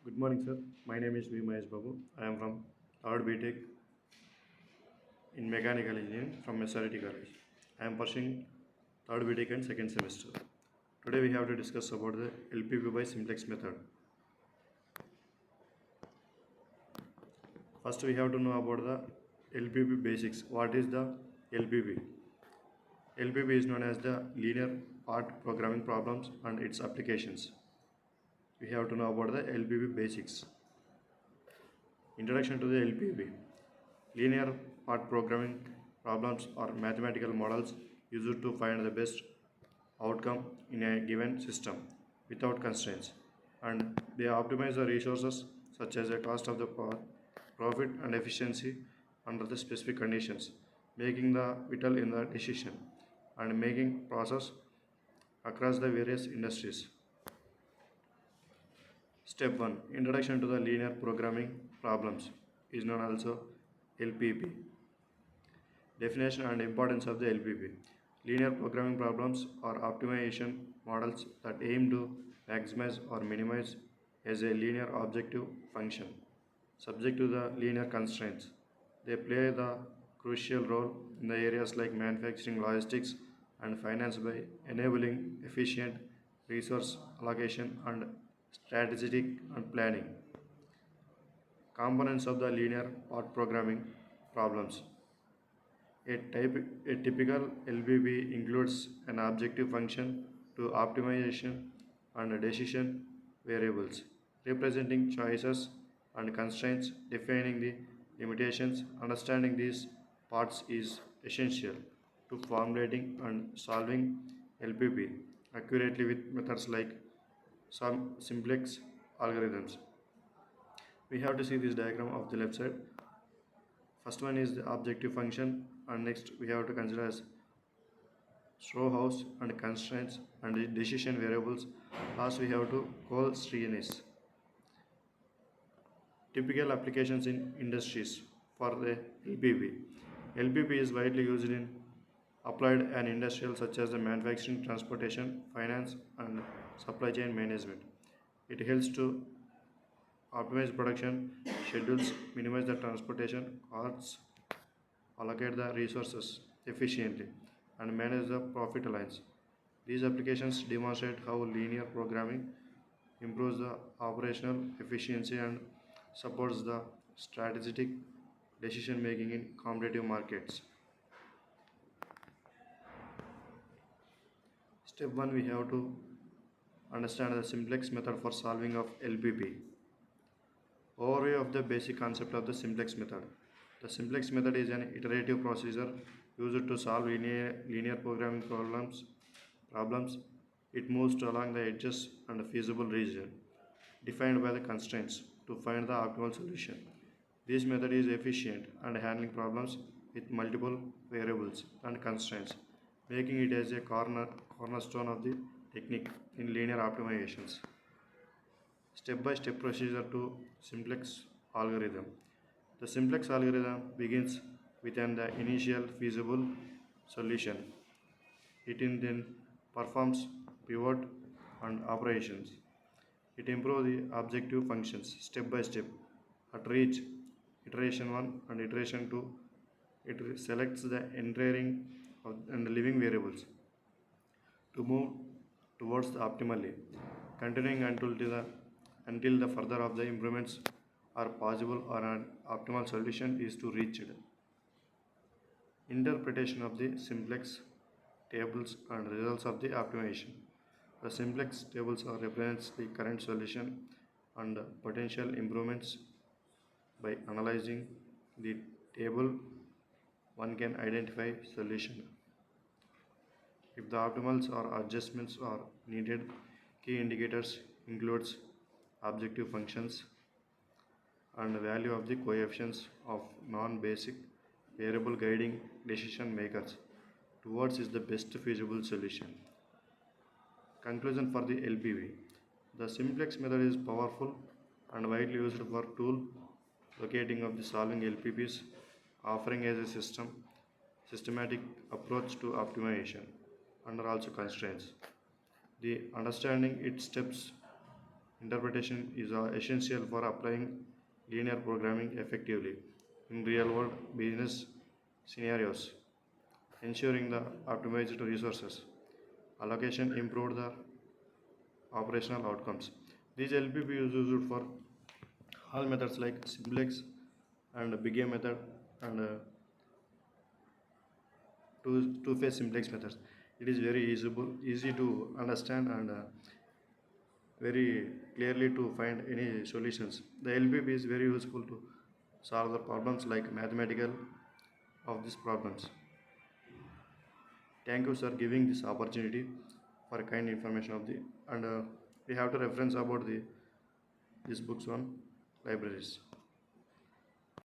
Good morning, sir. My name is V.Mahesh Babu. I am from 3rd B.Tech in Mechanical Engineering from SRT College. I am pursuing 3rd B.Tech and 2nd semester. Today we have to discuss about the LPP by simplex method. First we have to know about the LPP basics. What is the LPP? LPP is known as the linear part programming problems and its applications. We have to know about the LPP basics. Introduction to the LPP. Linear part programming problems are mathematical models used to find the best outcome in a given system without constraints, and they optimize the resources such as the cost of the power, profit and efficiency under the specific conditions, making the vital in the decision and making process across the various industries. Step 1. Introduction to the linear programming problems is known also LPP. Definition and importance of the LPP. Linear programming problems are optimization models that aim to maximize or minimize as a linear objective function, subject to the linear constraints. They play the crucial role in the areas like manufacturing, logistics, and finance by enabling efficient resource allocation and strategic and planning. Components of the linear part programming problems. A typical LBB includes an objective function to optimization and decision variables, representing choices and constraints, defining the limitations. Understanding these parts is essential to formulating and solving LPP accurately with methods like some simplex algorithms. We have to see this diagram of the left side. First one is the objective function, and next we have to consider as row house and constraints and the decision variables. Last we have to call streenness. Typical applications in industries for the LPP. LPP is widely used in applied and industrial such as the manufacturing, transportation, finance and supply chain management. It helps to optimize production schedules, minimize the transportation costs, allocate the resources efficiently, and manage the profit lines. These applications demonstrate how linear programming improves the operational efficiency and supports the strategic decision making in competitive markets. Step 1, we have to understand the simplex method for solving of LPP. Overview of the basic concept of the simplex method. The simplex method is an iterative procedure used to solve linear programming problems. It moves to along the edges and the feasible region defined by the constraints to find the optimal solution. This method is efficient and handling problems with multiple variables and constraints, making it as a cornerstone of the technique in linear optimizations. Step by step procedure to simplex algorithm. The simplex algorithm begins with an the initial feasible solution. It then performs pivot and operations. It improves the objective functions step by step. At each iteration 1 and iteration 2, it selects the entering and living variables to move towards the optimally, continuing until the further of the improvements are possible or an optimal solution is to reach it. Interpretation of the simplex tables and results of the optimization. The simplex tables represents the current solution and potential improvements. By analyzing the table, one can identify solution. If the optimals or adjustments are needed, key indicators includes objective functions and the value of the coefficients of non-basic variable guiding decision makers towards is the best feasible solution. Conclusion for the LPV. The simplex method is powerful and widely used for tool locating of the solving LPPs, offering as a systematic approach to optimization under also constraints. The understanding its steps Interpretation is essential for applying linear programming effectively in real world business scenarios, ensuring the optimized resources allocation improved the operational outcomes. These LPP is used for all methods like simplex and big A method and two-phase simplex methods. It is very easy to understand and very clearly to find any solutions. The LPP is very useful to solve the problems like mathematical of these problems. Thank you, sir, giving this opportunity for kind information of the and we have to reference about the these books on libraries.